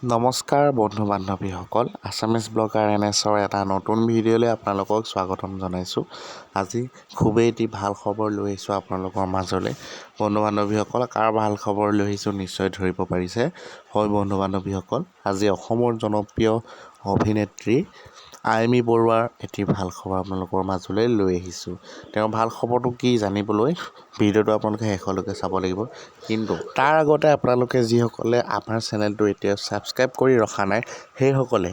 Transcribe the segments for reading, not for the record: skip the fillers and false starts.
নমস্কাৰ বন্ধু বান্ধৱীসকল, Assamese blogger NSৰ এটা নতুন ভিডিঅ'লৈ আপোনালোকক স্বাগতম জনাইছোঁ। আজি খুবেই এটি ভাল খবৰ লৈ আহিছোঁ আপোনালোকৰ মাজলৈ। বন্ধু বান্ধৱীসকল, কাৰ ভাল খবৰ লৈ আহিছোঁ নিশ্চয় ধৰিব পাৰিছে। হয় বন্ধু বান্ধৱীসকল, আজি অসমৰ জনপ্ৰিয় অভিনেত্ৰী আইমি বৰুৱাৰ এটি ভাল খবৰ আপোনালোকৰ মাজলৈ লৈ আহিছোঁ। তেওঁৰ ভাল খবৰটো কি জানিবলৈ ভিডিঅ'টো আপোনালোকে শেষলৈকে চাব লাগিব। কিন্তু তাৰ আগতে আপোনালোকে যিসকলে আমাৰ চেনেলটো এতিয়া ছাবস্ক্ৰাইব কৰি ৰখা নাই, সেইসকলে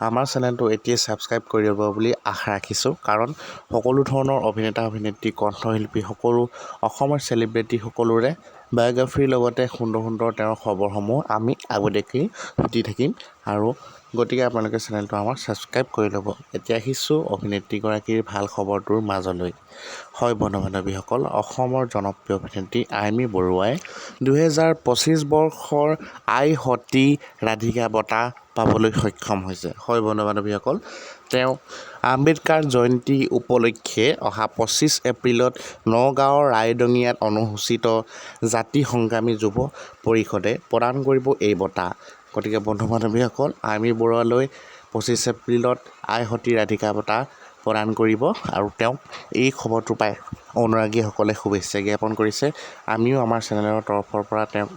আমাৰ চেনেলটো এতিয়া ছাবস্ক্ৰাইব কৰি ল'ব বুলি আশা ৰাখিছোঁ। কাৰণ সকলো ধৰণৰ অভিনেতা অভিনেত্ৰী, কণ্ঠশিল্পী, সকলো অসমৰ চেলিব্ৰিটি সকলোৰে বায়'গ্ৰাফীৰ লগতে সুন্দৰ সুন্দৰ তেওঁৰ খবৰসমূহ আমি আগতীয়াকৈ দি থাকিম। আৰু গতিকে আপোনালোকে চেনেলটো আমাৰ ছাবস্ক্ৰাইব কৰি ল'ব। এতিয়া আহিছোঁ অভিনেত্ৰীগৰাকীৰ ভাল খবৰটোৰ মাজলৈ। হয় বন্ধু বান্ধৱীসকল, অসমৰ জনপ্ৰিয় অভিনেত্ৰী আইমি বৰুৱাই 2025 বৰ্ষৰ আই সতী ৰাধিকা বঁটা পাবলৈ সক্ষম হৈছে। হয় বন্ধু বান্ধৱীসকল, তেওঁ আম্বেদকাৰ জয়ন্তী উপলক্ষে অহা 25 এপ্ৰিলত নগাঁৱৰ ৰাইদঙিয়াত অনুসূচিত জাতি সংগ্ৰামী যুৱ পৰিষদে প্ৰদান কৰিব এই বঁটা। গতিকে বন্ধু বান্ধৱীসকল, আইমি বৰুৱালৈ 25 এপ্ৰিলত আই সতী ৰাধিকা বঁটা প্ৰদান কৰিব আৰু তেওঁক এই খবৰটো পাই অনুৰাগীসকলে শুভেচ্ছা জ্ঞাপন কৰিছে। আমিও আমাৰ চেনেলৰ তৰফৰ পৰা তেওঁক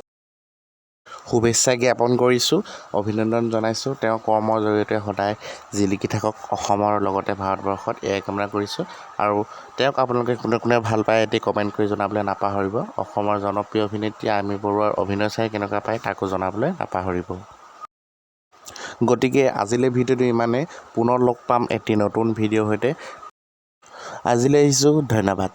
শুভেচ্ছা জ্ঞাপন কৰিছোঁ, অভিনন্দন জনাইছোঁ। তেওঁ কৰ্মৰ জৰিয়তে সদায় জিলিকি থাকক অসমৰ লগতে ভাৰতবৰ্ষত, এয়াই কামনা কৰিছোঁ। আৰু তেওঁক আপোনালোকে কোনে কোনে ভাল পায় এটি কমেণ্ট কৰি জনাবলৈ নাপাহৰিব। অসমৰ জনপ্ৰিয় অভিনেত্ৰী আইমি বৰুৱাৰ অভিনয় চাই কেনেকুৱা পায় তাকো জনাবলৈ নাপাহৰিব। গতিকে আজিলৈ ভিডিঅ'টো ইমানেই। পুনৰ লগ পাম এটি নতুন ভিডিঅ'ৰ সৈতে। আজিলৈ আহিছোঁ, ধন্যবাদ।